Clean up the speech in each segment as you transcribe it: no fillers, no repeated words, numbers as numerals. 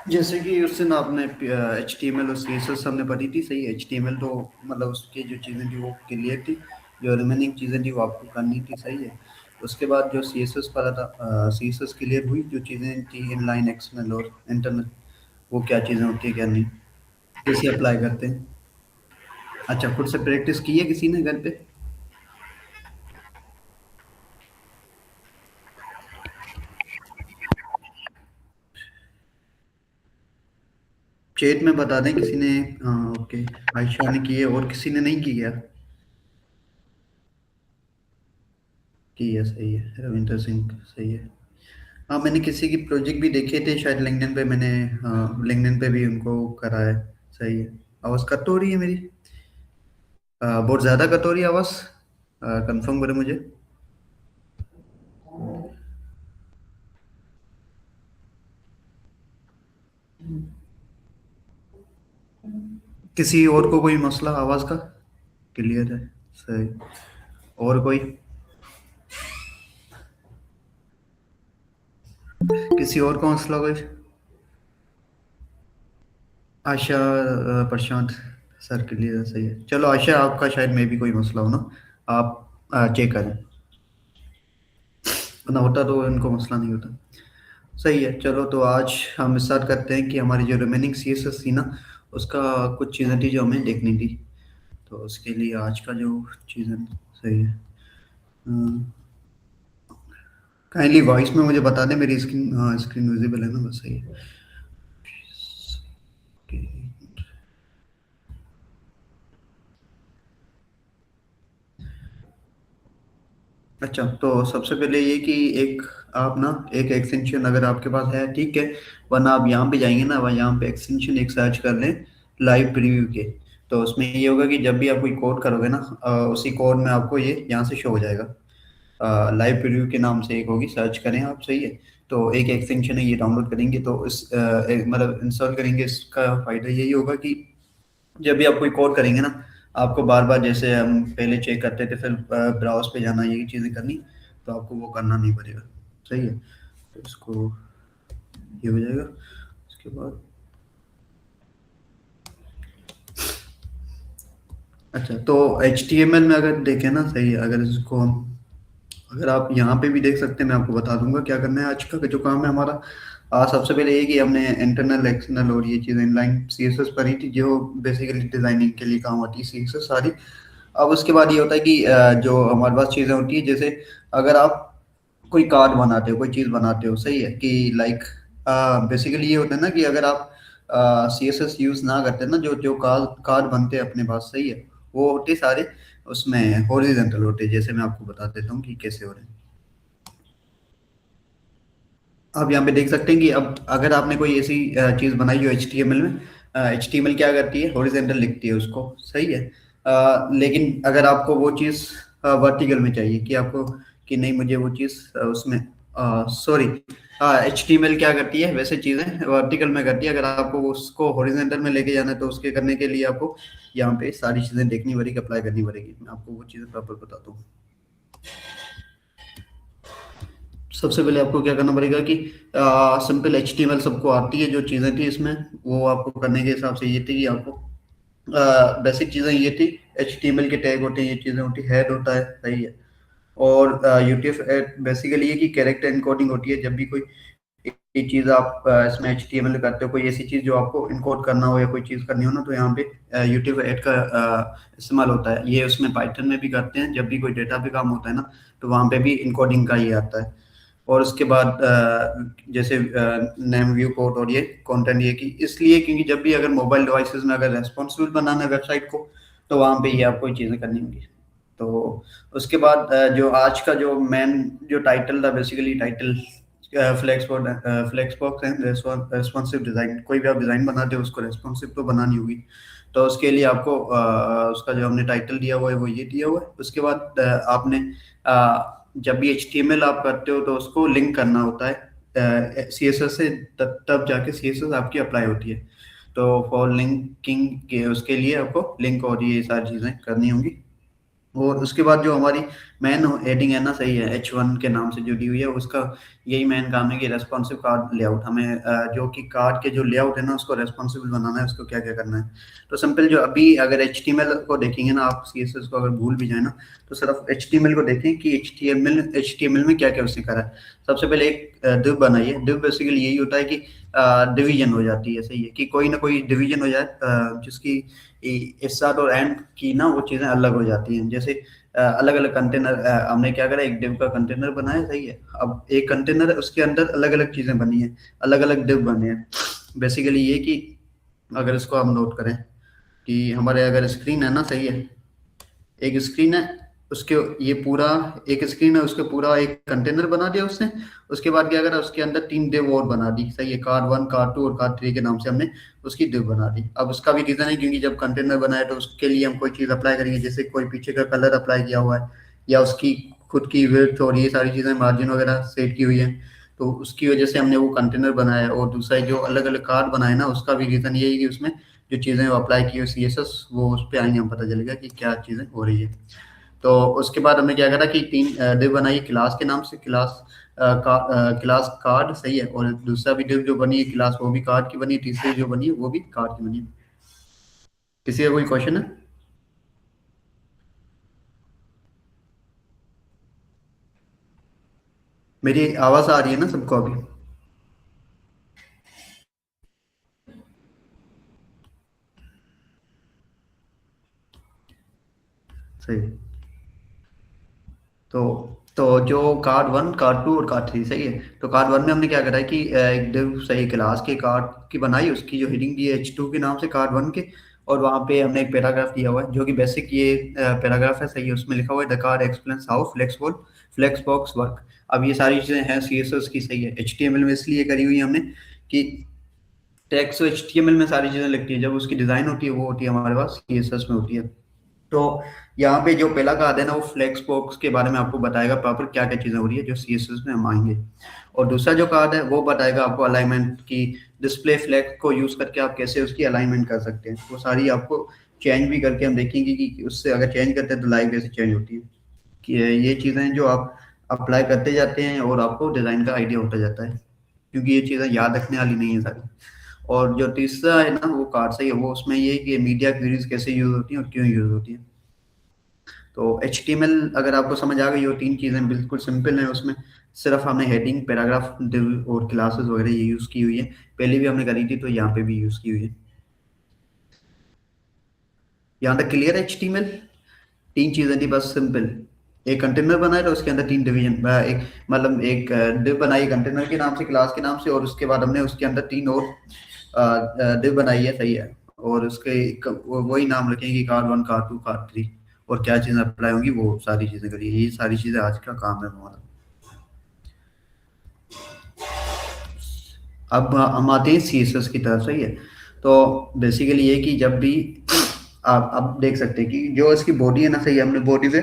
जैसे कि उस दिन आपने एच टी एम एल और सी एस एस हमने पढ़ी थी, सही है। एच टी एम एल तो मतलब उसकी जो चीज़ें थी वो क्लियर थी, जो रिमेनिंग चीज़ें थी वो आपको करनी थी, सही है। उसके बाद जो सी एस एस पढ़ा था, सी एस एस क्लियर हुई, जो चीज़ें थी इन लाइन एक्सटर्नल और इंटरनल, वो क्या चीज़ें होती है क्या नहीं, कैसे अप्लाई करते हैं। अच्छा, खुद से प्रैक्टिस की है किसी ने घर पे? चैट में बता दें किसी ने। हाँ ओके, आयशा ने की है और किसी ने नहीं की है? की है, सही है, रविंदर सिंह, सही है। हाँ, मैंने किसी की प्रोजेक्ट भी देखे थे शायद लिंक्डइन पे, मैंने हाँ लिंक्डइन पे भी उनको करा है। सही है। आवाज़ कट तो हो रही है मेरी? बहुत ज़्यादा कट हो रही है आवाज़? कंफर्म करें मुझे। किसी और को कोई मसला आवाज़ का? क्लियर है, सही। और कोई, किसी और का मसला कोई? आशा, प्रशांत सर क्लियर है, सही है। चलो आशा, आपका शायद में भी कोई मसला हो ना, आप चेक करें, ना होता तो इनको मसला नहीं होता। सही है। चलो तो आज हम स्टार्ट करते हैं कि हमारी जो रिमेनिंग सी एस एस थी ना, उसका कुछ चीज़ें थी जो हमें देखनी थी। तो उसके लिए आज का जो चीज़ें, सही है। काइंडली वॉइस में मुझे बता दें, मेरी स्क्रीन, हाँ स्क्रीन विजिबल है ना, बस सही है। अच्छा, तो सबसे पहले ये कि एक, आप ना एक एक्सटेंशन अगर आपके पास है ठीक है, वरना आप यहाँ पे जाएंगे ना, वह यहाँ पे एक्सटेंशन एक सर्च कर लें, लाइव प्रीव्यू के। तो उसमें ये होगा कि जब भी आप कोई कोड करोगे ना, उसी कोड में आपको ये यहाँ से शो हो जाएगा। लाइव प्रीव्यू के नाम से एक होगी, सर्च करें आप, सही है। तो एक एक्सटेंशन है, ये डाउनलोड करेंगे तो मतलब इंस्टॉल करेंगे, इसका फायदा यही होगा कि जब भी आप कोई कोड करेंगे ना, आपको बार बार, जैसे हम पहले चेक करते थे फिर ब्राउज पे जाना, यही चीज़ें करनी, तो आपको वो करना नहीं पड़ेगा, सही है। तो इसको, ये हो जाएगा। उसके बाद, अच्छा तो एच टी एम एल में अगर देखें ना, सही है, अगर इसको हम, अगर आप यहाँ पे भी देख सकते हैं, मैं आपको बता दूंगा क्या करना है। आज का जो काम है हमारा, सबसे पहले ये कि हमने इंटरनल एक्सटर्नल और ये चीज़ें इनलाइन सी एस एस पढ़ी थी, जो बेसिकली डिजाइनिंग के लिए काम आती है सी एस एस सारी। अब उसके बाद ये होता है कि जो हमारे पास चीज़ें होती है, जैसे अगर आप कोई कार्ड बनाते हो, कोई चीज़ बनाते हो, सही है कि लाइक, बेसिकली ये होता है ना कि अगर आप सी एस एस यूज़ ना करते ना, जो जो कार्ड कार्ड बनते हैं अपने पास, सही है, वो होते सारे उसमें हॉरिजेंटल होते हैं। जैसे मैं आपको बता देता हूँ कि कैसे हो रहे हैं। आप यहाँ पे देख सकते हैं कि अब अगर आपने कोई ऐसी चीज़ बनाई जो एच टी एम एल में, एच टी एम एल क्या करती है, हॉरिजेंटल लिखती है उसको, सही है। लेकिन अगर आपको वो चीज़ वर्टिकल में चाहिए, कि आपको, कि नहीं मुझे वो चीज़ उसमें, sorry, H T M L क्या करती है, वैसे चीज़ें वर्टिकल में करती है। अगर आपको उसको हॉरिजेंटल में लेके जाना है, तो उसके करने के लिए आपको यहाँ पे सारी चीज़ें देखनी पड़ेगी, अप्लाई करनी पड़ेगी। मैं आपको वो चीज़ें प्रॉपर बताता हूँ। सबसे पहले आपको क्या करना पड़ेगा कि simple H T M L सबको आती है, जो चीज़ें थी इसमें, वो आपको करने के हिसाब से ये थी कि आपको बेसिक चीज़ें ये थी, एच टी एम एल के टैग होते हैं, ये चीज़ें होती है, हेड होता है, सही है। और यूटीएफ बेसिकली ये कि कैरेक्टर इनकोडिंग होती है। जब भी कोई ये चीज़ आप इसमें एच टी एम एल करते हो, कोई ऐसी चीज़ जो आपको इनकोड करना हो या कोई चीज़ करनी हो ना, तो यहाँ पे यूटीएफ एड का इस्तेमाल होता है। ये उसमें पाइथन में भी करते हैं, जब भी कोई डेटा पे काम होता है ना, तो वहाँ पे भी इनकोडिंग का ये आता है। और उसके बाद जैसे नेम व्यू कोड और ये कंटेंट, ये कि इसलिए क्योंकि जब भी अगर मोबाइल डिवाइसेस में अगर रेस्पॉन्सिबल बनाना है वेबसाइट को, तो वहाँ पे ये आपको ये चीज़ें करनी होंगी। तो उसके बाद जो आज का जो मेन जो टाइटल था, basically title flexbox and responsive design. कोई भी आप डिज़ाइन बनाते हो, उसको रेस्पॉन्सिव तो बनानी होगी। तो उसके लिए आपको उसका जो हमने टाइटल दिया हुआ है वो ये दिया हुआ है। उसके बाद आपने जब भी एच टी एम एल आप करते हो, तो उसको लिंक करना होता है सी एस एस से, तब जाके सी एस एस आपकी अप्लाई होती है। तो फॉर लिंकिंग के उसके लिए आपको लिंक और ये सारी चीज़ें करनी होंगी। और उसके बाद जो हमारी मेन हेडिंग है ना, सही है, H1 के नाम से जुड़ी हुई है उसका। यही मेन काम है कि रेस्पॉन्सिव कार्ड लेआउट हमें जो कि कार्ड के जो लेआउट है ना उसको रेस्पॉन्सिबल बनाना है, उसको क्या क्या करना है। तो सिंपल, जो अभी अगर HTML को देखेंगे ना आप, CSS को अगर भूल भी जाए ना, तो सिर्फ HTML को देखें कि HTML में क्या क्या उसने करा है। सबसे पहले एक div बनाइए। div बेसिकली यही होता है कि डिवीजन हो जाती है, सही है, कि कोई ना कोई डिवीजन हो जाए जिसकी स्टार्ट और एंड की ना वो चीजें अलग हो जाती हैं। जैसे अलग अलग कंटेनर, हमने क्या करा, एक डिव का कंटेनर बनाया, सही है। अब एक कंटेनर है उसके अंदर अलग अलग चीजें बनी है, अलग अलग डिव बने हैं। बेसिकली ये कि अगर इसको हम नोट करें कि हमारे अगर स्क्रीन है ना, सही है, एक स्क्रीन है, उसके ये पूरा एक स्क्रीन है, उसके पूरा एक कंटेनर बना दिया उसने। उसके बाद क्या करा, उसके अंदर तीन डिव और बना दी, सही है, कार्ड 1, कार्ड 2 और कार्ड 3 के नाम से हमने उसकी डिव बना दी। अब उसका भी रीजन है क्योंकि जब कंटेनर बनाए तो उसके लिए हम कोई चीज अप्लाई करेंगे, जैसे कोई पीछे का कलर अप्लाई किया हुआ है, या उसकी खुद की विड्थ और ये सारी चीजें, मार्जिन वगैरह सेट की हुई है, तो उसकी वजह से हमने वो कंटेनर बनाया है। और दूसरा जो अलग अलग कार्ड बनाए ना, उसका भी रीजन यही है कि उसमें जो चीजें अप्लाई की हुई CSS, वो उस पर आएंगे, हम पता चलेगा कि क्या चीजें हो रही है। तो उसके बाद हमने क्या करा कि तीन डिव बनाई क्लास के नाम से, क्लास कार्ड, सही है, और दूसरा भी डिव जो बनी है क्लास, वो भी कार्ड की बनी है, तीसरी जो बनी है वो भी कार्ड की बनी है। किसी का कोई क्वेश्चन है? मेरी आवाज आ रही है ना सबको अभी? सही। तो तो जो कार्ड 1, कार्ड 2 और कार्ड 3, सही है। तो कार्ड 1 में हमने क्या करा है कि एक डिव, सही, क्लास के कार्ड की बनाई, उसकी जो हेडिंग दी है H2 के नाम से, कार्ड 1 के। और वहाँ पे हमने एक पैराग्राफ दिया हुआ है जो कि बेसिक ये पैराग्राफ है, सही है। उसमें लिखा हुआ है the card explains how flexible flexbox work. अब ये सारी चीजें हैं CSS की, सही है, HTML में इसलिए करी हुई है हमने कि टेक्स्ट तो HTML में सारी चीजें लिखती है, जब उसकी डिजाइन होती है वो होती है हमारे पास CSS में होती है। तो यहाँ पे जो पहला कार्ड है ना, वो फ्लेक्स बॉक्स के बारे में आपको बताएगा प्रॉपर क्या क्या चीजें हो रही है जो CSS में हम आएंगे। और दूसरा जो कार्ड है वो बताएगा आपको अलाइनमेंट की, डिस्प्ले फ्लेक्स को यूज करके आप कैसे उसकी अलाइनमेंट कर सकते हैं। वो सारी आपको चेंज भी करके हम देखेंगे कि उससे अगर चेंज करते हैं तो लाइव कैसे चेंज होती है। कि ये चीजें हैं जो आप अप्लाई करते जाते हैं और आपको डिजाइन का आइडिया होता जाता है, क्योंकि ये चीजें याद रखने वाली नहीं है सारी। और जो तीसरा है ना वो कार्ड, सही है, वो उसमें ये है कि मीडिया क्वेरीज कैसे यूज होती हैं और क्यों यूज होती है। तो HTML अगर आपको समझ आ गई, वो तीन चीजें बिल्कुल सिंपल हैं उसमें। सिर्फ हमने हेडिंग, पैराग्राफ, div और क्लासेस वगैरह ये यूज की हुई है। पहले भी हमने करी थी तो यहाँ पे भी यूज की हुई है। यहाँ तक क्लियर है HTML? तीन चीजें थी बस, सिंपल। एक कंटेनर बनाया था, उसके अंदर तीन डिवीजन, एक मतलब एक डिव बनाई कंटेनर के नाम से, क्लास के नाम से, और उसके बाद हमने उसके अंदर तीन और डिव बनाई है, सही है। और उसके वही नाम रखेंगे, कार्ड 1, कार्ड 2, कार्ड 3। और क्या चीजें अप्लाई होंगी वो सारी चीजें करिए, ये सारी चीजें आज का काम है हमारा। अब हम आते हैं CSS की तरफ, सही है। तो बेसिकली ये कि जब भी आप अब देख सकते हैं कि जो इसकी बॉडी है ना, सही है, हमने बॉडी पे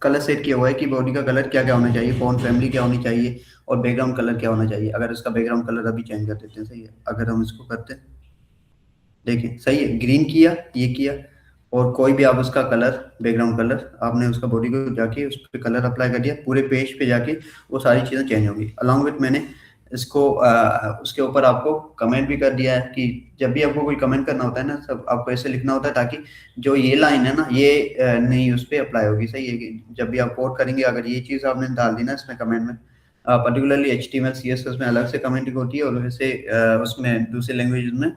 कलर सेट किया हुआ है कि बॉडी का कलर क्या क्या होना चाहिए, फोन फैमिली क्या होनी चाहिए, और बैकग्राउंड कलर क्या होना चाहिए। अगर इसका बैकग्राउंड कलर अभी चेंज कर देते हैं, सही है, अगर हम इसको करते हैं, देखिए, सही है, ग्रीन किया, ये किया, और कोई भी आप उसका कलर, बैकग्राउंड कलर, आपने उसका बॉडी को जाके उस पर कलर अप्लाई कर दिया, पूरे पेज पे जाके वो सारी चीज़ें चेंज होंगी। अलॉन्ग विथ मैंने इसको उसके ऊपर आपको कमेंट भी कर दिया है कि जब भी आपको कोई कमेंट करना होता है ना, सब आपको ऐसे लिखना होता है ताकि जो ये लाइन है ना, ये नहीं उस पर अप्लाई होगी, सही है। कि जब भी आप कोड करेंगे, अगर ये चीज़ आपने डाल दी ना इसमें कमेंट में, पर्टिकुलरली HTML CSS में अलग से कमेंटिंग होती है, और वैसे उसमें दूसरे लैंग्वेज में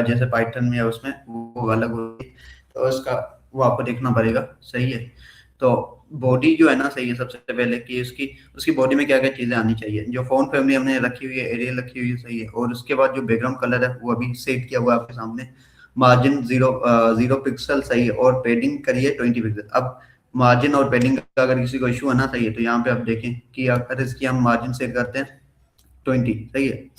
जैसे पाइथन में या उसमें वो अलग होती है। तो उसका वो आपको देखना पड़ेगा, सही है। तो बॉडी जो है ना, सही है, सबसे पहले कि उसकी उसकी बॉडी में क्या क्या चीजें आनी चाहिए। जो फोन फैमिली हमने रखी हुई है, एरियल रखी हुई है, सही है। और उसके बाद जो बैकग्राउंड कलर है वो अभी सेट किया हुआ है आपके सामने। मार्जिन 0 पिक्सल, सही है, और पेडिंग करिए 20 पिक्सल। अब मार्जिन और पेडिंग का अगर किसी को इशू आना, सही है, तो यहाँ पे आप देखें कि अगर इसकी हम मार्जिन सेट करते हैं 20, सही है,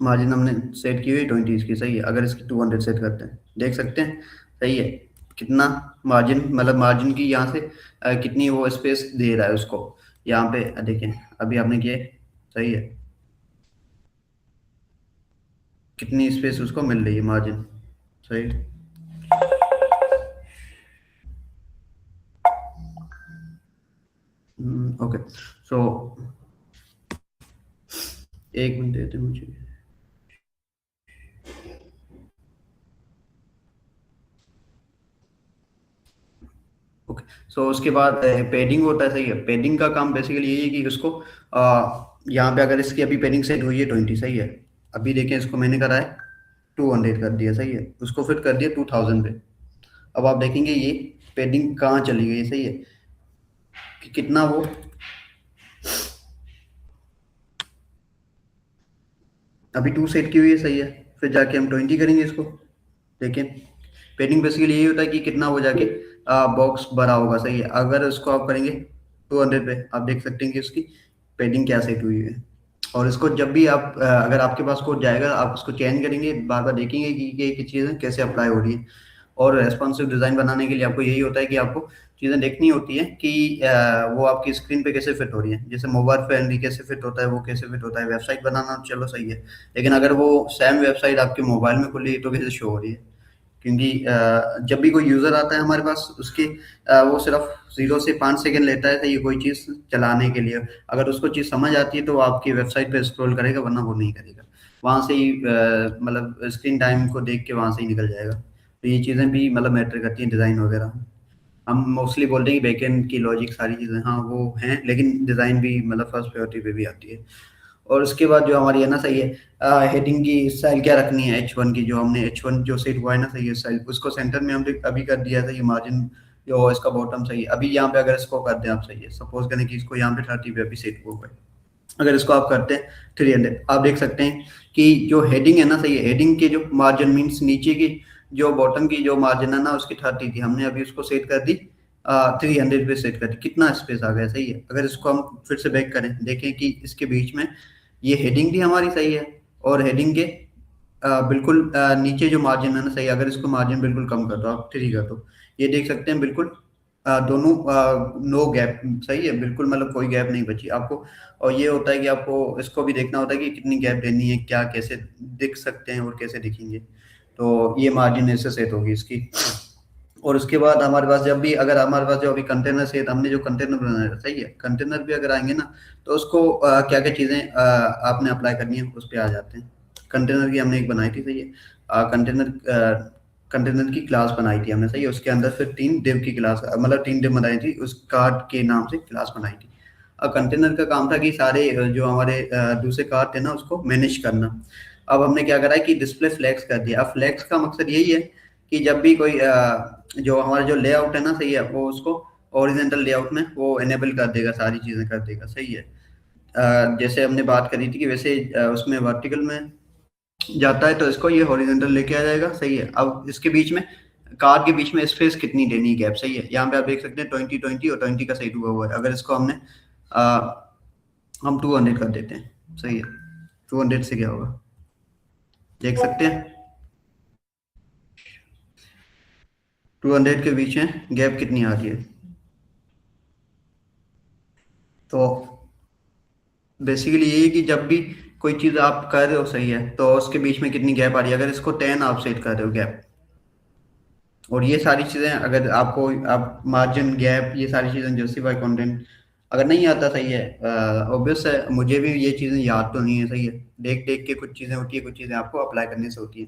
मार्जिन हमने सेट की हुई 20 इसकी, सही है। अगर इसकी 200 सेट करते हैं, देख सकते हैं, सही है, कितना मार्जिन, मतलब मार्जिन की यहाँ से कितनी वो स्पेस दे रहा है उसको। यहाँ पे देखें, अभी आपने किया है, सही है, कितनी स्पेस उसको मिल रही है, मार्जिन, सही। ओके। सो एक मिनट देते मुझे। ओके। सो उसके बाद पेडिंग होता है, सही है। पेडिंग का काम बेसिकली यही है कि उसको यहाँ पे अगर इसकी अभी पेडिंग सेट हुई है 20, सही है। अभी देखें, इसको मैंने करा है 200 कर दिया, सही है। उसको फिर कर दिया 2000 पे। अब आप देखेंगे ये पेडिंग कहाँ चली गई, सही है, कि कितना वो अभी 2 सेट की हुई है, सही है। फिर जाके हम 20 करेंगे इसको। देखिए, पेडिंग बेसिकली यही होता है कि कितना हो जाके बॉक्स भरा होगा, सही है। अगर उसको आप करेंगे 200 पे, आप देख सकते हैं कि उसकी पेडिंग क्या सेट हुई है। और इसको जब भी आप अगर आपके पास कोड जाएगा, आप उसको चेंज करेंगे, बार बार देखेंगे कि ये चीज़ें कैसे अप्लाई हो रही है। और रेस्पॉन्सिव डिज़ाइन बनाने के लिए आपको यही होता है कि आपको चीज़ें देखनी होती है कि वो आपकी स्क्रीन पे कैसे फिट हो रही है। जैसे मोबाइल फ्रेंडली कैसे फिट होता है, वो कैसे फिट होता है। वेबसाइट बनाना चलो सही है, लेकिन अगर वो सेम वेबसाइट आपके मोबाइल में खुली है तो कैसे शो हो रही है। क्योंकि जब भी कोई यूज़र आता है हमारे पास, उसके वो सिर्फ 0 से 5 सेकंड लेता है, तो ये कोई चीज़ चलाने के लिए। अगर उसको चीज़ समझ आती है तो वो आपकी वेबसाइट पे स्क्रॉल करेगा, वरना वो नहीं करेगा। वहाँ से ही मतलब स्क्रीन टाइम को देख के वहाँ से ही निकल जाएगा। तो ये चीज़ें भी मतलब मैटर करती हैं डिज़ाइन वगैरह। हम मोस्टली बोलते हैं कि बैकएंड की लॉजिक सारी चीज़ें हाँ वो हैं, लेकिन डिज़ाइन भी मतलब फर्स्ट प्रायोरिटी पे भी आती है। और उसके बाद जो हमारी है ना, सही है, हेडिंग की स्टाइल क्या रखनी है। H1 की जो हमने H1 जो सेट हुआ है ना, सही है, स्टाइल उसको सेंटर में हमने अभी कर दिया था। ये मार्जिन जो इसका बॉटम, सही है। अभी यहाँ पे अगर इसको कर दें आप, सही है, सपोज करें कि इसको यहाँ पे 30 पे अभी सेट हुआ है। अगर इसको आप करते हैं 300, आप देख सकते हैं कि जो हेडिंग है ना, सही है, हेडिंग के जो मार्जिन मीन्स नीचे की जो बॉटम की जो मार्जिन है ना, उसकी 30 थी, हमने अभी उसको सेट कर दी 300 पे सेट कर दी। कितना स्पेस आ गया, सही है। अगर इसको हम फिर से बैक करें, देखें कि इसके बीच में ये हेडिंग भी हमारी, सही है, और हेडिंग के बिल्कुल नीचे जो मार्जिन है ना, सही है, अगर इसको मार्जिन बिल्कुल कम कर दो, आप 3 कर दो, ये देख सकते हैं बिल्कुल दोनों नो गैप, सही है, बिल्कुल मतलब कोई गैप नहीं बची आपको। और ये होता है कि आपको इसको भी देखना होता है कि कितनी गैप देनी है, क्या कैसे दिख सकते हैं और कैसे दिखेंगे। तो ये मार्जिन ऐसे सेट होगी इसकी। और उसके बाद हमारे पास जब भी अगर हमारे पास जो अभी कंटेनर सेट, हमने जो कंटेनर बनाया है, सही है, कंटेनर भी अगर आएंगे ना, तो उसको क्या क्या चीज़ें आपने अप्लाई करनी है उस पर आ जाते हैं। कंटेनर की हमने एक बनाई थी, सही है। कंटेनर की क्लास बनाई थी हमने, सही है। उसके अंदर फिर 3 डिव की क्लास, मतलब 3 डिव बनाई थी, उस कार्ड के नाम से क्लास बनाई थी। अब कंटेनर का काम था कि सारे जो हमारे दूसरे कार्ड थे ना, उसको मैनेज करना। अब हमने क्या करा है कि डिस्प्ले फ्लैक्स कर दिया। अब फ्लैक्स का मकसद यही है कि जब भी कोई जो हमारा जो लेआउट है ना, सही है, वो उसको ओरिजेंटल लेआउट में वो एनेबल कर देगा, सारी चीज़ें कर देगा, सही है। जैसे हमने बात करी थी कि वैसे उसमें वर्टिकल में जाता है तो इसको ये हॉरिजॉन्टल लेके आ जाएगा, सही है। अब इसके बीच में कार के बीच में स्पेस कितनी देनी है, गैप, सही है। यहाँ पे आप देख सकते हैं 20 और 20 का सही हुआ है। अगर इसको हमने हम 200 कर देते हैं, सही है। 200 से क्या होगा देख सकते हैं, 200 के बीच में गैप कितनी आ रही है। तो बेसिकली ये है कि जब भी कोई चीज़ आप कर रहे हो, सही है, तो उसके बीच में कितनी गैप आ रही है। अगर इसको 10 आप सेट कर रहे हो गैप, और ये सारी चीज़ें अगर आपको आप मार्जिन गैप ये सारी चीज़ें जस्टिफाई कंटेंट अगर नहीं आता, सही है, ऑब्वियस है, मुझे भी ये चीज़ें याद तो नहीं है, सही है। देख देख के कुछ चीज़ें होती है, कुछ चीज़ें आपको अप्लाई करने से होती है।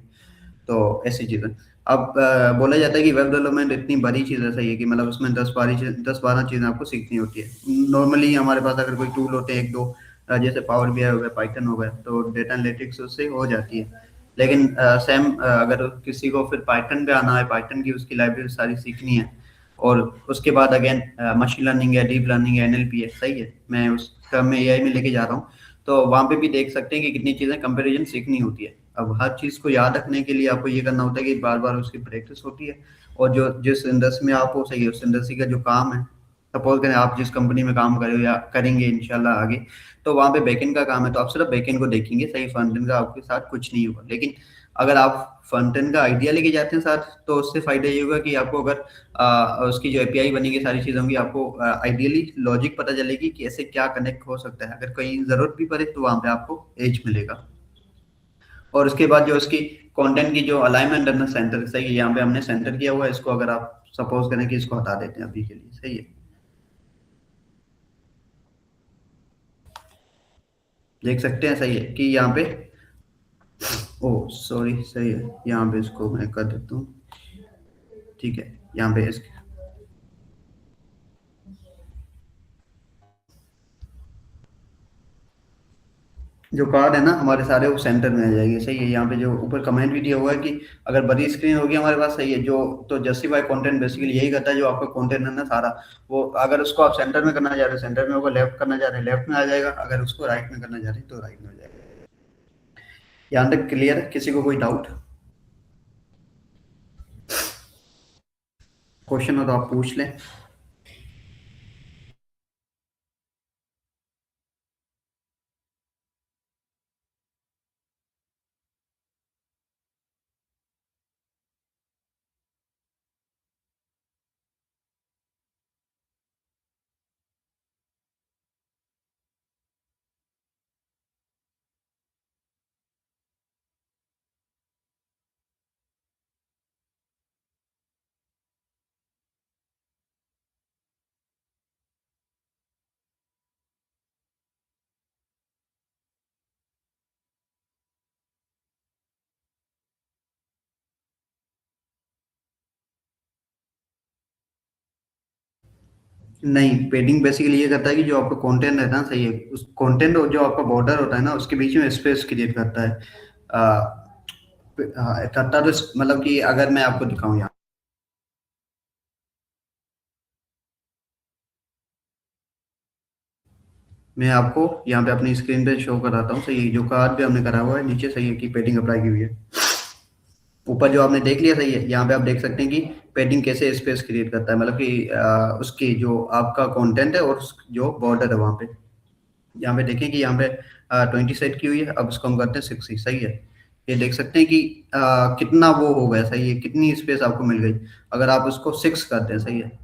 तो ऐसी चीज़ें। अब बोला जाता है कि वेब डेवलपमेंट इतनी बड़ी चीज़ है, सही है, कि मतलब उसमें 10-12 चीज़ें आपको सीखनी होती है। नॉर्मली हमारे पास अगर कोई टूल होते हैं एक दो, जैसे पावर बीआई हो गया, पाइथन हो गया, तो डेटा एनालिटिक्स उससे हो जाती है। लेकिन सेम अगर किसी को फिर पाइथन पे आना है, पाइथन की उसकी लाइब्रेरी सारी सीखनी है, और उसके बाद अगेन मशीन लर्निंग है, डीप लर्निंग है, एनएलपी है, सही है, मैं उस टर्म में एआई में लेके जा रहा हूँ। तो वहाँ पे भी देख सकते हैं कि कितनी चीज़ें कंपैरिजन सीखनी होती है। अब हर चीज़ को याद रखने के लिए आपको ये करना होता है कि बार बार उसकी प्रैक्टिस होती है। और जो जिस इंडस्ट्री में आप हो, सही है, उस इंडस्ट्री का जो काम है, सपोज करें आप जिस कंपनी में काम कर रहे हो या करेंगे इंशाल्लाह आगे, तो वहाँ पे बैकएंड का काम है, तो आप सिर्फ बैकएंड को देखेंगे, सही, फ्रंट एंड का आपके साथ कुछ नहीं होगा। लेकिन अगर आप फ्रंट एंड का आइडिया लेके जाते हैं साथ, तो उससे फायदा ये होगा कि आपको अगर उसकी जो एपीआई बनेगी, सारी चीज़ें होंगी, आपको आइडियली लॉजिक पता चलेगी कि ऐसे क्या कनेक्ट हो सकता है। अगर कहीं ज़रूरत भी पड़े तो वहाँ पे आपको एज मिलेगा। और उसके बाद जो उसकी कंटेंट की जो अलाइनमेंट है ना, सेंटर, सही है, यहाँ पे हमने सेंटर किया हुआ है। इसको अगर आप सपोज करें कि इसको हटा देते हैं अभी के लिए, सही है। देख सकते हैं, सही है कि यहाँ पे, ओ सॉरी, सही है, यहाँ पे इसको मैं कर देता हूँ। ठीक है, यहाँ पे जो कार्ड है ना हमारे सारे, वो सेंटर में आ जाएगी, सही है। यहाँ पे जो ऊपर कमेंट भी दिया हुआ है कि अगर बड़ी स्क्रीन होगी हमारे पास, सही है, जो तो जस्टिफाई कंटेंट बेसिकली यही करता है, जो आपका कंटेंट है ना सारा, वो अगर उसको आप सेंटर में करना चाह रहे हो सेंटर में होगा, लेफ्ट करना चाह रहे हैं लेफ्ट में आ जाएगा, अगर उसको राइट में करना चाह रहे हैं तो राइट में हो जाएगा। यहाँ तक क्लियर है? किसी को कोई डाउट, क्वेश्चन हो तो आप पूछ लें। नहीं, पेडिंग बेसिकली ये करता है कि जो आपका कंटेंट रहता है ना, सही है, उस कंटेंट और जो आपका बॉर्डर होता है ना, उसके बीच में स्पेस क्रिएट करता है। करता तो मतलब कि अगर मैं आपको दिखाऊं यहाँ, मैं आपको यहाँ पे अपनी स्क्रीन पे शो कराता हूँ, सही है, जो कार्ड पे हमने करा हुआ है नीचे, सही है, कि पेडिंग अप्लाई की हुई है। ऊपर जो आपने देख लिया, सही है, यहाँ पे आप देख सकते हैं कि पेडिंग कैसे स्पेस क्रिएट करता है, मतलब कि उसकी जो आपका कंटेंट है और जो बॉर्डर है वहाँ पे, यहाँ पे देखें कि यहाँ पे 20 सेट की हुई है, अब इसको हम करते हैं 60, सही है। ये देख सकते हैं कि कितना वो हो गया, सही है, कितनी स्पेस आपको मिल गई अगर आप उसको 6 करते हैं, सही है।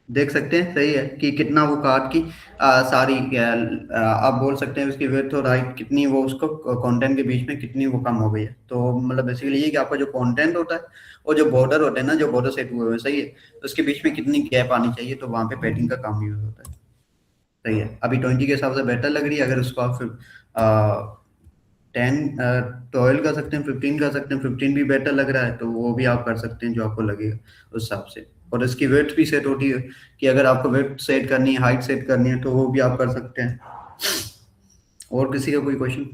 देख सकते हैं, सही है, कि कितना वो कार्ड की सारी आप बोल सकते हैं उसकी विड्थ और हाइट कितनी, वो उसको कंटेंट के बीच में कितनी वो कम हो गई है। तो मतलब बेसिकली ये कि आपका जो कंटेंट होता है और जो बॉर्डर होते हैं ना, जो बॉर्डर सेट हुए हुए हैं, सही है, उसके बीच में कितनी गैप आनी चाहिए, तो वहां पे पैडिंग का काम यूज होता है। सही है, अभी 20 के हिसाब से बेटर लग रही है, अगर उसको आप फिर 10 12 कर सकते हैं, 15 कर सकते हैं, 15 भी बेटर लग रहा है तो वो भी आप कर सकते हैं, जो आपको लगेगा उस हिसाब से। और इसकी वेट भी सेट होती है, कि अगर आपको वेट सेट करनी है, हाइट सेट करनी है, तो वो भी आप कर सकते हैं। और किसी का कोई क्वेश्चन?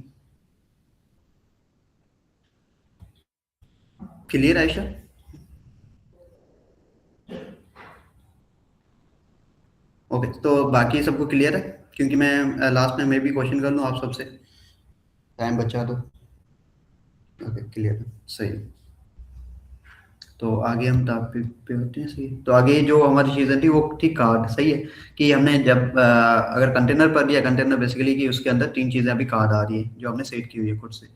क्लियर आयशा? ओके, तो बाकी सबको क्लियर है, क्योंकि मैं लास्ट में मैं भी क्वेश्चन कर लूँ आप सबसे, टाइम बचा दो। ओके, क्लियर, सही। तो आगे हम टॉपिक पे होते हैं, सही है। तो आगे जो हमारी चीज़ें थी वो थी कार्ड, सही है, कि हमने जब अगर कंटेनर पर दिया, कंटेनर बेसिकली कि उसके अंदर तीन चीज़ें अभी कार्ड आ रही है जो हमने सेट की हुई है खुद से।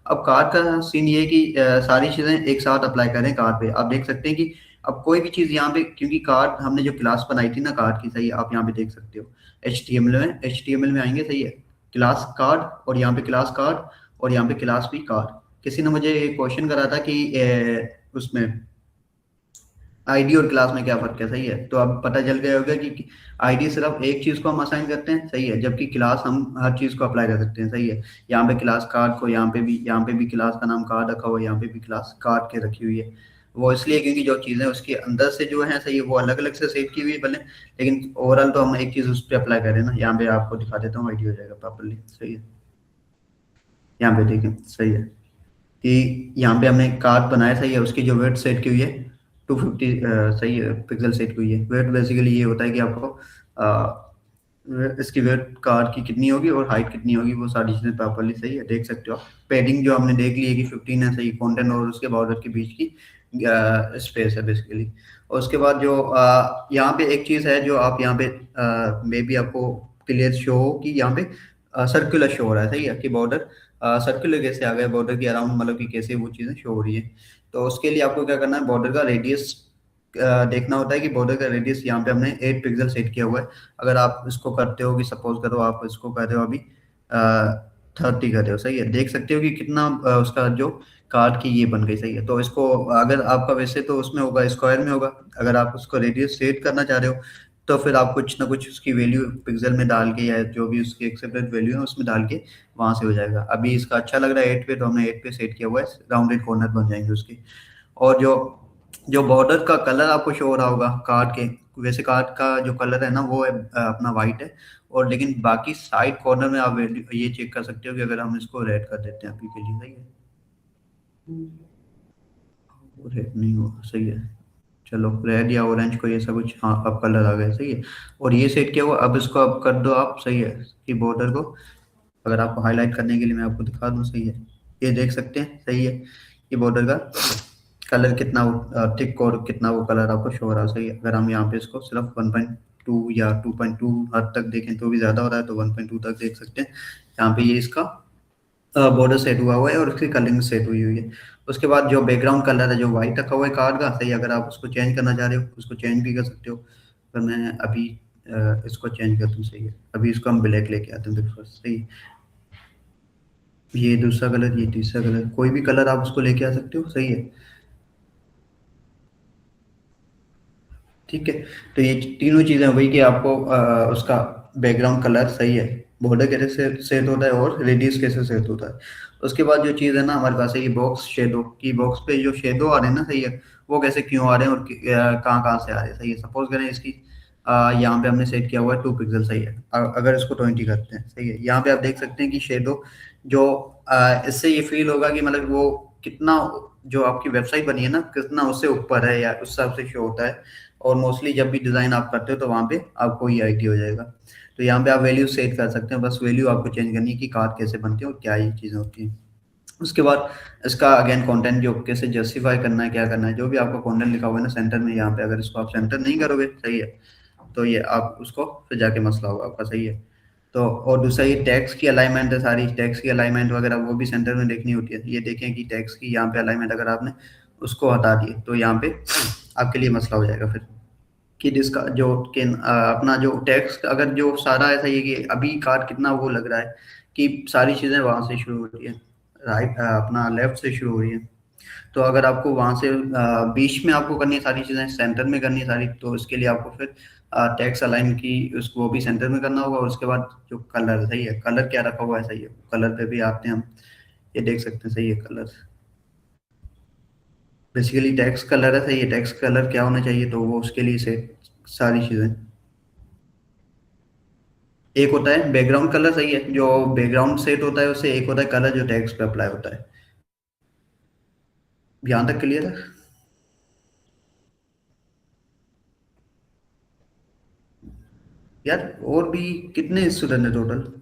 अब कार्ड का सीन ये है कि सारी चीज़ें एक साथ अप्लाई करें कार्ड पे, आप देख सकते हैं कि अब कोई भी चीज़ यहाँ पे, क्योंकि कार्ड हमने जो क्लास बनाई थी ना कार्ड की, सही है, आप यहाँ पे देख सकते हो, एच टी एम एल में आएंगे, सही है, क्लास कार्ड, और यहाँ पे क्लास कार्ड, और यहाँ पे क्लास भी कार्ड। किसी ने मुझे क्वेश्चन करा था कि उसमें आईडी और क्लास में क्या फर्क है, सही है, तो अब पता चल गया होगा कि आईडी सिर्फ एक चीज को हम असाइन करते हैं, सही है, जबकि क्लास हम हर चीज को अप्लाई कर सकते हैं, सही है। यहाँ पे क्लास कार्ड को, यहाँ पे भी क्लास का नाम कार्ड रखा हुआ है, यहाँ पे भी क्लास कार्ड के रखी हुई है। वो इसलिए क्योंकि जो चीजें उसके अंदर से जो है, सही है, वो अलग अलग से सेव की हुई है भले, लेकिन ओवरऑल तो हम एक चीज उस पर अप्लाई करें ना। यहाँ पे आपको दिखा देता हूँ, आईडी हो जाएगा प्रॉपरली, सही है। यहाँ पे देखें, सही है, कि यहाँ पे हमने कार्ड बनाया, सही है, उसकी जो वेट सेट की हुई है 250, सही है, पिक्सल सेट की हुई है। वेट बेसिकली ये होता है कि आपको इसकी वेट कार्ड की कितनी होगी और हाइट कितनी होगी, वो सारी चीजें प्रॉपरली, सही है, देख सकते हो आप। पैडिंग जो हमने देख ली है कि 15 है, सही, कंटेंट और उसके बॉर्डर के बीच की स्पेस है बेसिकली। और उसके बाद जो यहाँ पे एक चीज है जो आप यहाँ पे मे बी आपको क्लियर शो हो, कि यहाँ पे सर्कुलर शो हो रहा है, सही है, कि बॉर्डर सर्कुलर कैसे आ गया बॉर्डर के अराउंड, मतलब कि कैसे वो चीजें शो हो रही है। तो उसके लिए आपको क्या करना है, बॉर्डर का रेडियस देखना होता है, कि बॉर्डर का रेडियस यहाँ पे हमने 8 पिक्सल सेट किया हुआ है। अगर आप इसको करते हो कि सपोज करो आप इसको कर रहे हो अभी 30 कर रहे हो, सही है, देख सकते हो कि कितना उसका जो कार्ड की ये बन गई, सही है। तो इसको अगर आपका वैसे तो उसमें होगा, स्क्वायर में होगा, अगर आप उसको रेडियस सेट करना चाह रहे हो तो फिर आप कुछ ना कुछ उसकी वैल्यू पिक्सल में डाल के या जो भी उसकी एक्सेप्टेड वैल्यू है उसमें डाल के वहां से हो जाएगा। अभी इसका अच्छा लग रहा है 8 पे, तो हमने 8 पे सेट किया हुआ है, राउंडेड कॉर्नर बन जाएंगे उसके। और जो जो बॉर्डर का कलर आपको शो हो रहा होगा कार्ड के, वैसे कार्ड का जो कलर है ना वो है अपना वाइट है। और लेकिन बाकी साइड कॉर्नर में आप ये चेक कर सकते हो कि अगर हम इसको रेड कर देते हैं अभी के लिए, सही है। वो रेड नहीं होगा, सही है। चलो रेड या ऑरेंज कोई ऐसा कुछ, हाँ अब कलर आ गया, सही है। और ये सेट किया हुआ, अब इसको अब कर दो आप, सही है, कि बॉर्डर को अगर आपको हाईलाइट करने के लिए मैं आपको दिखा दूं, सही है। ये देख सकते हैं, सही है। ये बॉर्डर का कलर कितना थिक और कितना वो कलर आपको शो हो रहा है, सही है। अगर हम यहाँ पे इसको सिर्फ 1.2 या 2.2 हद तक देखें तो भी ज़्यादा हो रहा है, तो 1.2 तक देख सकते हैं। यहाँ पे ये इसका बॉर्डर सेट हुआ हुआ है और उसकी कलरिंग सेट हुई हुई है। उसके बाद जो बैकग्राउंड कलर है जो व्हाइट रखा हुआ है कार्ड का, सही है, अगर आप उसको चेंज करना चाह रहे हो उसको चेंज भी कर सकते हो। पर मैं अभी इसको चेंज कर दूँ, सही है। अभी इसको हम ब्लैक लेके आते हैं बिल्कुल, सही है। ये दूसरा कलर, ये तीसरा कलर, कोई भी कलर आप उसको लेके आ सकते हो, सही है। ठीक है। तो ये तीनों चीजें हो गई कि आपको उसका बैकग्राउंड कलर, सही है, बॉर्डर कैसे सेट होता है और रेडियस कैसे सेट होता है। उसके बाद जो चीज़ है ना हमारे पास है ये बॉक्स शेडो की, बॉक्स पे जो शेडो आ रहे हैं ना, सही है, वो कैसे क्यों आ रहे हैं और कहाँ कहाँ से आ रहे हैं, सही है। सपोज करें इसकी यहाँ पे हमने सेट किया हुआ है 2 पिक्सल, सही है। अगर इसको 20 करते हैं, सही है, यहाँ पे आप देख सकते हैं कि शेडो जो इससे ये फील होगा कि मतलब वो कितना, जो आपकी वेबसाइट बनी है ना कितना उससे ऊपर है या उस हिसाब से शो होता है। और मोस्टली जब भी डिजाइन आप करते हो तो वहां पे आपको ये आइडिया हो जाएगा। तो यहाँ पे आप वैल्यू सेट कर सकते हैं, बस वैल्यू आपको चेंज करनी है कि कार्ड कैसे बनते हैं और क्या ये चीजें होती हैं। उसके बाद इसका अगेन कंटेंट जो कैसे जस्टिफाई करना है, क्या करना है, जो भी आपका कंटेंट लिखा हुआ है ना सेंटर में, यहाँ पे अगर इसको आप सेंटर नहीं करोगे, सही है, तो ये आप उसको फिर जाके मसला होगा आपका, सही है। तो और दूसरा ये टैक्स की अलाइनमेंट है, सारी टैक्स की अलाइनमेंट वगैरह वो भी सेंटर में देखनी होती है। ये देखें कि टैक्स की यहाँ पे अलाइनमेंट अगर आपने उसको हटा दिए तो यहाँ पे आपके लिए मसला हो जाएगा फिर, कि जिसका जो कि अपना जो टैक्स अगर जो सारा ऐसा ये कि अभी कार्ड कितना वो लग रहा है कि सारी चीज़ें वहां से शुरू हो रही है, राइट, अपना लेफ्ट से शुरू हो रही है। तो अगर आपको वहां से बीच में आपको करनी है सारी चीजें, सेंटर में करनी है सारी, तो इसके लिए आपको फिर टैक्स अलाइन की उसको वो भी सेंटर में करना होगा। और उसके बाद जो कलर, सही है, कलर क्या रखा हुआ है, सही है, कलर पे भी आते हैं हम, ये देख सकते हैं, सही है। कलर बेसिकली टैक्स कलर है, सही है, टैक्स कलर क्या होना चाहिए, तो वो उसके लिए से सारी चीजें, एक होता है बैकग्राउंड कलर, सही है, जो बैकग्राउंड सेट होता है उससे, एक होता है कलर जो टैक्स पे अप्लाई होता है। यहाँ तक क्लियर है। यार और भी कितने स्टूडेंट है टोटल?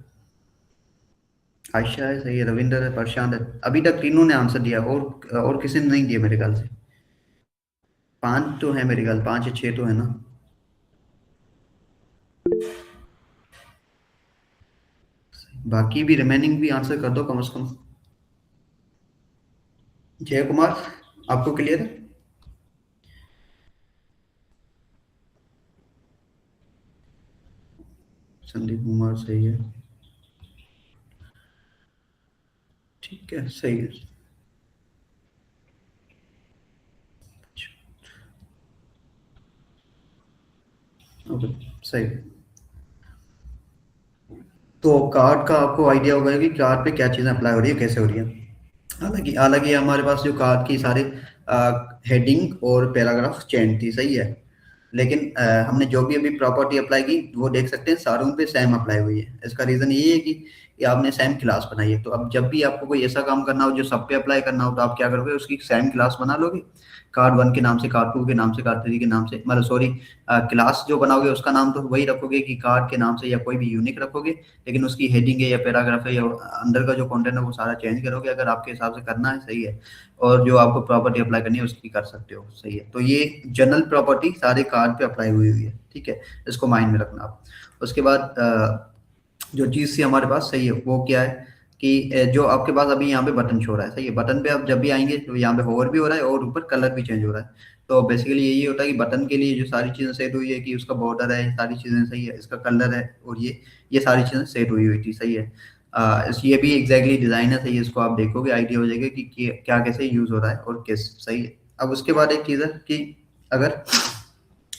आयशा है, सही है, रविंदर है, प्रशांत है, अभी तक तीनों ने आंसर दिया, और किसी ने नहीं दिया मेरे ख्याल से। 5 तो है मेरे ख्याल, 5 या 6 तो है ना। बाकी भी रिमेनिंग भी आंसर कर दो कम से कम। जय कुमार, आपको क्लियर है? संदीप कुमार, सही है, ठीक है, सही है। ओके, सही है। तो कार्ड का आपको आइडिया होगा कि कार्ड पे क्या चीज़ें अप्लाई हो रही है, कैसे हो रही है। हालांकि हालांकि हमारे पास जो कार्ड की सारे हेडिंग और पैराग्राफ चेंज थी, सही है। लेकिन हमने जो भी अभी प्रॉपर्टी अप्लाई की वो देख सकते हैं सारों पे सेम अप्लाई हुई है। इसका रीजन ये है कि आपने सेम क्लास बनाई है। तो अब जब भी आपको कोई ऐसा काम करना हो जो सब पे अप्लाई करना हो, तो आप क्या करोगे, उसकी सेम क्लास बना लोगे, कार्ड 1 के नाम से, कार्ड 2 के नाम से, कार्ड 3 के नाम से, मतलब सॉरी, क्लास जो बनाओगे उसका नाम तो वही रखोगे कि कार्ड के नाम से या कोई भी यूनिक रखोगे, लेकिन उसकी हेडिंग है या पैराग्राफ है या अंदर का जो कंटेंट है वो सारा चेंज करोगे अगर आपके हिसाब से करना है, सही है। और जो आपको प्रॉपर्टी अप्लाई करनी है उसकी कर सकते हो, सही है। तो ये जनरल प्रॉपर्टी सारे कार्ड पे अप्लाई हुई हुई है, ठीक है, इसको माइंड में रखना आप। उसके बाद जो चीज़ थी हमारे पास, सही है, वो क्या है कि जो आपके पास अभी यहाँ पे बटन शो रहा है, सही है, बटन पे आप जब भी आएंगे तो यहाँ पे होवर भी हो रहा है और ऊपर कलर भी चेंज हो रहा है। तो बेसिकली यही होता है कि बटन के लिए जो सारी चीज़ें सेट हुई है कि उसका बॉर्डर है, सारी चीज़ें, सही है, इसका कलर है, और ये सारी चीज़ें सेट हुई हुई थी, सही है। ये भी एग्जैक्टली डिजाइन है, सही है, इसको आप देखोगे आइडिया हो जाएगा कि क्या कैसे यूज हो रहा है और किस, सही है। अब उसके बाद एक चीज़ है कि अगर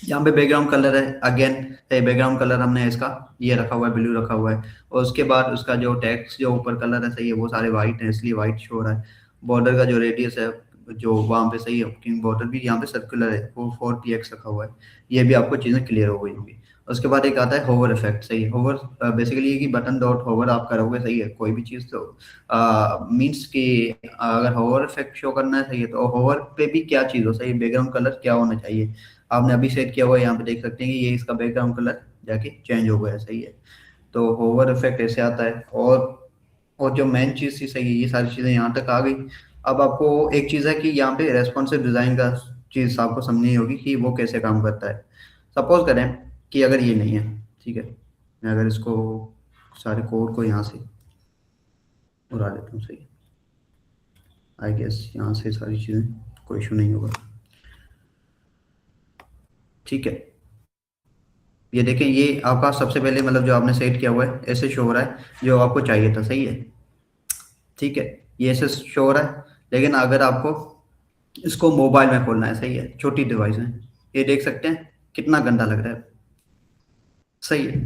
यहाँ पे बैकग्राउंड कलर है अगेन, बैकग्राउंड कलर हमने इसका ये रखा हुआ है, ब्लू रखा हुआ है। और उसके बाद उसका जो टेक्स्ट जो ऊपर कलर है सही है, वो सारे वाइट है इसलिए वाइट शो हो रहा है। बॉर्डर का जो रेडियस है जो वहाँ पे सही है, किंग बॉर्डर भी यहाँ पे सर्कुलर है, वो 4px रखा हुआ है। ये भी आपको चीज़ें क्लियर हो गई होंगी। उसके बाद एक आता है होवर इफेक्ट, सही है। होवर बेसिकली ये कि बटन डॉट होवर आप करोगे, सही है, कोई भी चीज़ तो मीन्स कि अगर होवर इफेक्ट शो करना है, सही है, तो होवर पे भी क्या चीज़ हो, सही है, बैकग्राउंड कलर क्या होना चाहिए। आपने अभी सेट किया हुआ है, यहाँ पे देख सकते हैं कि ये इसका बैकग्राउंड कलर जाके चेंज हो गया है, सही है। तो होवर इफेक्ट ऐसे आता है। और जो मेन चीज़ थी, सही है, ये सारी चीज़ें यहाँ तक आ गई। अब आपको एक चीज़ है कि यहाँ पे रेस्पॉन्सिव डिज़ाइन का चीज़ आपको समझनी होगी कि वो कैसे काम करता है। सपोज करें कि अगर ये नहीं है, ठीक है, मैं अगर इसको सारे कोड को यहाँ से उड़ा देता हूँ, सही, आई गेस यहाँ से सारी चीज़ें कोई इशू नहीं होगा, ठीक है। ये देखें, ये आपका सबसे पहले मतलब जो आपने सेट किया हुआ है ऐसे शो हो रहा है जो आपको चाहिए था, सही है, ठीक है, ये ऐसे शो हो रहा है। लेकिन अगर आपको इसको मोबाइल में खोलना है, सही है, छोटी डिवाइस में, ये देख सकते हैं कितना गंदा लग रहा है, सही है।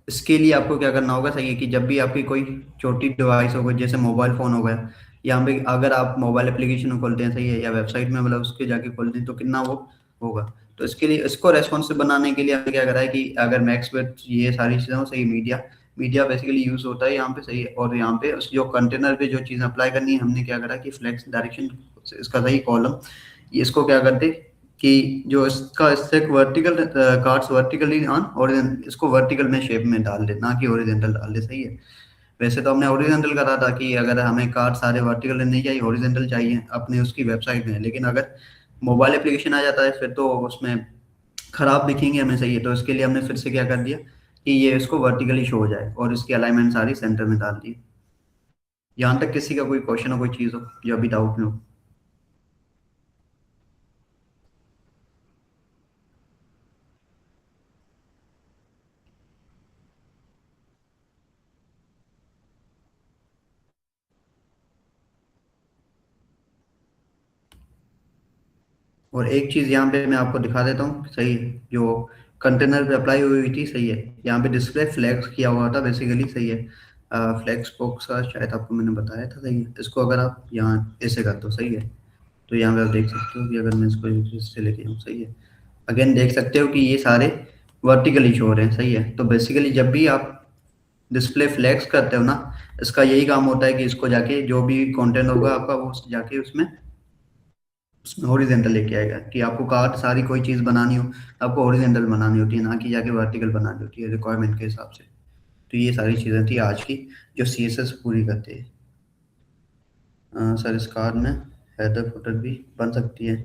इसके लिए आपको क्या करना होगा, सही है, कि जब भी आपकी कोई छोटी डिवाइस हो गई, जैसे मोबाइल फोन हो गया, यहाँ पे अगर आप मोबाइल एप्लीकेशन खोलते हैं, सही है, या वेबसाइट में मतलब उसके जाके खोलते हैं, तो कितना वो होगा। तो इसके लिए इसको रेस्पॉन्सिव बनाने के लिए हमने क्या करा है कि अगर मैक्स वेट ये सारी चीज़ें हो, सही, मीडिया मीडिया बेसिकली यूज होता है यहाँ पे, सही है। और यहाँ पे जो कंटेनर पे जो चीज़ अप्लाई करनी है, हमने क्या करा कि फ्लेक्स डायरेक्शन, इसका सही कॉलम, इसको क्या करते कि जो इसका stack vertical cards vertically on और इसको वर्टिकल में शेप में डाल दे, ना कि हॉरिजॉन्टल डाल दे, सही है। वैसे तो हमने हॉरिजॉन्टल करा था कि अगर हमें कार्ड सारे वर्टिकल नहीं चाहिए, हॉरिजॉन्टल चाहिए अपने उसकी वेबसाइट में, लेकिन अगर मोबाइल एप्लीकेशन आ जाता है फिर तो उसमें खराब दिखेंगे हमें, सही है। तो इसके लिए हमने फिर से क्या कर दिया कि ये इसको वर्टिकली शो हो जाए और इसकी अलाइनमेंट सारी सेंटर में डाल दी। यहाँ तक किसी का कोई क्वेश्चन हो, कोई चीज़ हो जो अभी डाउट में हो। और एक चीज यहाँ पे मैं आपको दिखा देता हूँ, सही है, जो कंटेनर पे अप्लाई हुई हुई थी, सही है, यहाँ पे डिस्प्ले फ्लैग्स किया हुआ था बेसिकली, सही है। फ्लैक्स बॉक्स का शायद आपको मैंने बताया था, सही है। इसको अगर आप यहाँ ऐसे कर दो, सही है, तो यहाँ पे आप देख सकते हो कि अगर मैं इसको इससे लेके आऊँ, सही है, अगेन देख सकते हो कि ये सारे वर्टिकली शो हो रहे हैं, सही है। तो बेसिकली जब भी आप डिस्प्ले फ्लैग्स करते हो ना, इसका यही काम होता है कि इसको जाके जो भी कंटेंट होगा आपका वो जाके उसमें हॉरिजेंटल लेके आएगा। कि आपको कार्ड सारी कोई चीज बनानी हो, आपको हॉरिजेंटल बनानी होती है, ना कि जाके वर्टिकल बनानी होती है रिक्वायरमेंट के हिसाब से। तो ये सारी चीजें थी आज की जो सीएसएस पूरी करती है। सर इस कार्ड में हेडर फुटर भी बन सकती है।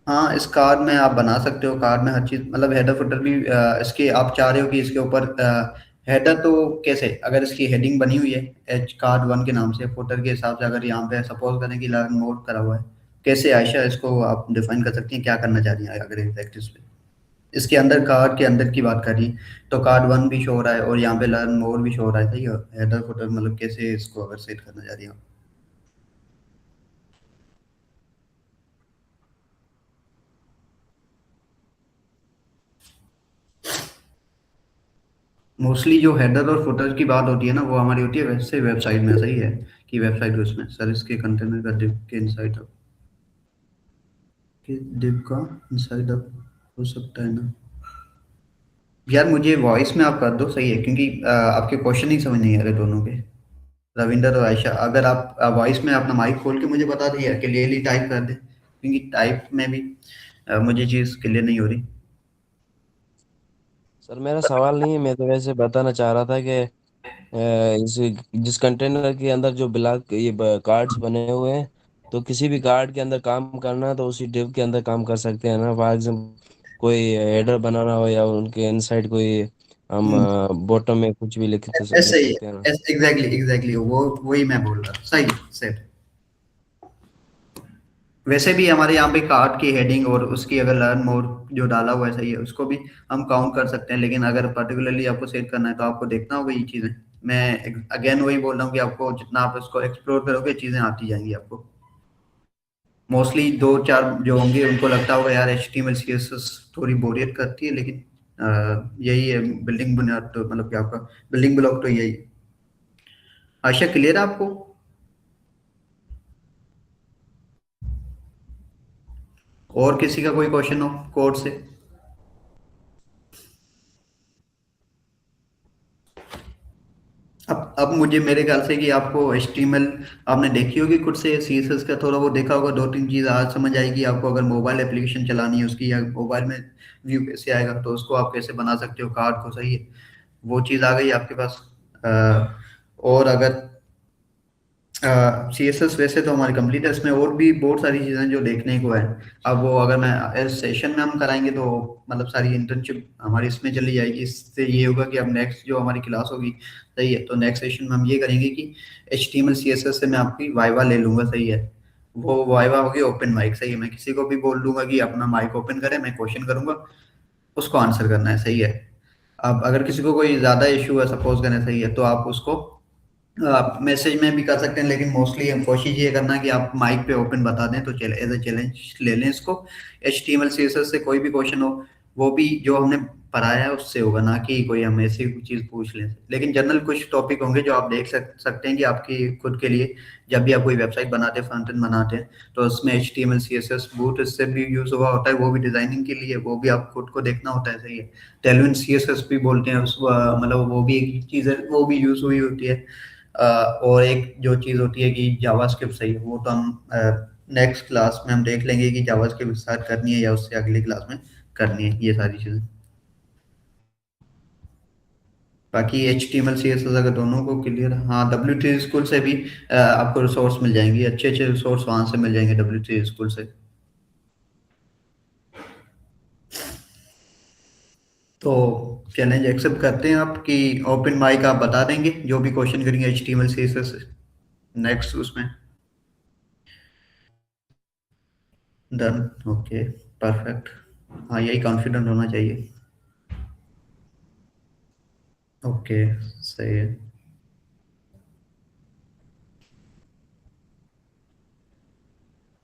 हाँ, इस कार्ड में आप बना सकते हो, कार्ड में हर चीज मतलब हेडर फुटर भी इसके आप चाह रहे हो कि इसके ऊपर हेडर तो कैसे, अगर इसकी हेडिंग बनी हुई है एच कार्ड वन के नाम से, फुटर के हिसाब से अगर यहाँ पे सपोज करें कि लर्न मोड करा हुआ है, कैसे आयशा इसको आप डिफाइन कर सकती हैं, क्या करना चाह रही हैं अगर एग्जैक्ट इस पे इसके अंदर कार्ड के अंदर की बात करी, तो कार्ड वन भी शो हो रहा है और यहाँ पे लर्न मोड भी शो हो रहा है, सही है। हेडर फुटर मतलब कैसे इसको अगर सेट करना चाह रही हैं। मोस्टली जो हेडर और फुटर की बात होती है ना, वो हमारी होती है वैसे वेबसाइट में, सही है, कि वेबसाइट उसमें सर इसके कंटेनर का डिव के इनसाइड अप के डिव का इनसाइड अप हो सकता है ना। यार मुझे वॉइस में आप कर दो, सही है, क्योंकि आपके क्वेश्चन ही समझ नहीं आ रहे दोनों के, रविंदर और आयशा। अगर आप वॉइस में अपना माइक खोल के मुझे बता दिए क्लियरली टाइप कर दे, क्योंकि टाइप में भी मुझे चीज़ क्लियर नहीं हो रही। सर मेरा सवाल नहीं है, मैं तो वैसे बताना चाह रहा था कि इस जिस कंटेनर के अंदर जो ब्लॉक ये कार्ड्स बने हुए हैं, तो किसी भी कार्ड के अंदर काम करना है तो उसी डिव के अंदर काम कर सकते हैं ना। फॉर एग्जाम्पल कोई हेडर बनाना हो या उनके इनसाइड कोई हम हम्म, बॉटम में कुछ भी लिख ऐसे ही सकते हैं ना। है, एग्जैक्टली एग्जैक्टली वो वही मैं बोल रहा था, सही सेट। वैसे भी हमारे यहाँ पे कार्ड की हेडिंग और उसकी अगर लर्न मोर जो डाला हुआ है, सही है, उसको भी हम काउंट कर सकते हैं। लेकिन अगर पर्टिकुलरली आपको सेट करना है तो आपको देखना होगा ये चीज़ें। मैं अगेन वही बोल रहा हूँ कि आपको जितना आप इसको एक्सप्लोर करोगे चीज़ें आती जाएंगी आपको। मोस्टली दो चार जो होंगे उनको लगता होगा यार H T M L C S S थोड़ी बोरियत करती है, लेकिन यही है बिल्डिंग बुनियाद, तो मतलब कि आपका बिल्डिंग ब्लॉक तो यही है। आशा क्लियर है आपको? और किसी का कोई क्वेश्चन हो कोड से? अब मुझे मेरे ख्याल से कि आपको HTML आपने देखी होगी खुद से, CSS का थोड़ा वो देखा होगा, दो तीन चीज आज समझ आएगी आपको। अगर मोबाइल एप्लीकेशन चलानी है उसकी, या मोबाइल में व्यू कैसे आएगा, तो उसको आप कैसे बना सकते हो कार्ड को, सही है। वो चीज आ गई आपके पास। और अगर CSS वैसे तो हमारी कंप्लीट है, इसमें और भी बहुत सारी चीजें जो देखने को है। अब वो अगर मैं इस सेशन में हम कराएंगे तो मतलब सारी इंटर्नशिप हमारी इसमें चली जाएगी। इससे ये होगा कि अब नेक्स्ट जो हमारी क्लास होगी, सही है, तो नेक्स्ट सेशन में हम ये करेंगे कि HTML CSS से मैं आपकी वाइवा ले लूंगा, सही है। वो वाइवा होगी ओपन माइक, सही है। मैं किसी को भी बोल दूंगा कि अपना माइक ओपन करे, मैं क्वेश्चन करूंगा, उसको आंसर करना है, सही है। अब अगर किसी को कोई ज्यादा इशू है सपोज करें, सही है, तो आप उसको आप मैसेज में भी कर सकते हैं, लेकिन मोस्टली हम कोशिश ये करना कि आप माइक पे ओपन बता दें, तो चले एज ए चैलेंज ले लें इसको। HTML CSS से कोई भी क्वेश्चन हो, वो भी जो हमने पढ़ाया है उससे होगा, ना कि कोई हम ऐसी चीज पूछ लें। लेकिन जनरल कुछ टॉपिक होंगे जो आप देख सकते हैं कि आपकी खुद के लिए, जब भी आप कोई वेबसाइट बनाते हैं, फ्रंट एंड बनाते हैं, तो उसमें HTML CSS बूट इससे भी यूज हुआ होता है, वो भी डिजाइनिंग के लिए, वो भी आप खुद को देखना होता है, सही है। टेलविन CSS भी बोलते हैं उसको, मतलब वो भी एक चीज है, वो भी यूज हुई होती है। और एक जो चीज होती है कि जावास्क्रिप्ट, सही है, वो तो हम नेक्स्ट क्लास में हम देख लेंगे कि जावास्क्रिप्ट स्टार्ट करनी है या उससे अगली क्लास में करनी है, ये सारी चीजें। बाकी HTML CSS अगर दोनों को क्लियर, हाँ, W3 स्कूल से भी आपको रिसोर्स मिल जाएंगे, अच्छे अच्छे रिसोर्स वहां से मिल जाएंगे W3 स्कूल से। तो चैलेंज एक्सेप्ट करते हैं आप कि ओपन माइक आप बता देंगे जो भी क्वेश्चन करेंगे HTML CSS नेक्स्ट उसमें। Done, okay, perfect. हाँ, यही कॉन्फिडेंट होना चाहिए। ओके, सही है।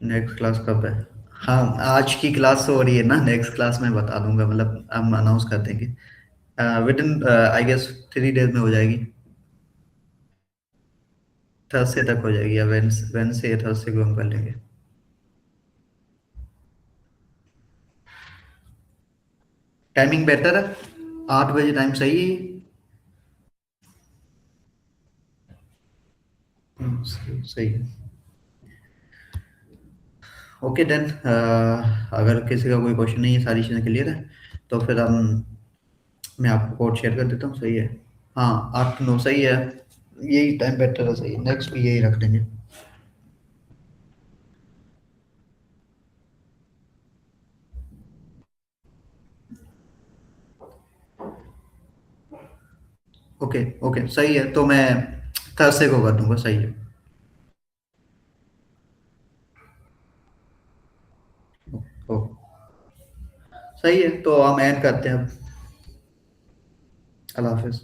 नेक्स्ट क्लास कब है? हाँ, आज की क्लास हो रही है ना, नेक्स्ट क्लास में बता दूंगा, मतलब हम अनाउंस कर देंगे within I guess 3 days में हो जाएगी। थर्सडे तक हो जाएगी, या वेंसडे या थर्सडे को हम कर लेंगे। टाइमिंग बेहतर है, 8 बजे टाइम सही है। सही सही है। ओके देन, अगर किसी का कोई क्वेश्चन नहीं है, सारी चीज़ें क्लियर है, तो फिर हम मैं आपको कोड शेयर कर देता हूँ, सही है। हाँ, 8 to 9 सही है, यही टाइम बेटर है, सही है, नेक्स्ट भी यही रख देंगे। ओके ओके, सही है, तो मैं थर्सडे को कर दूंगा, सही है। ओ, सही है, तो हम एंड करते हैं अब। अल्लाह हाफिज।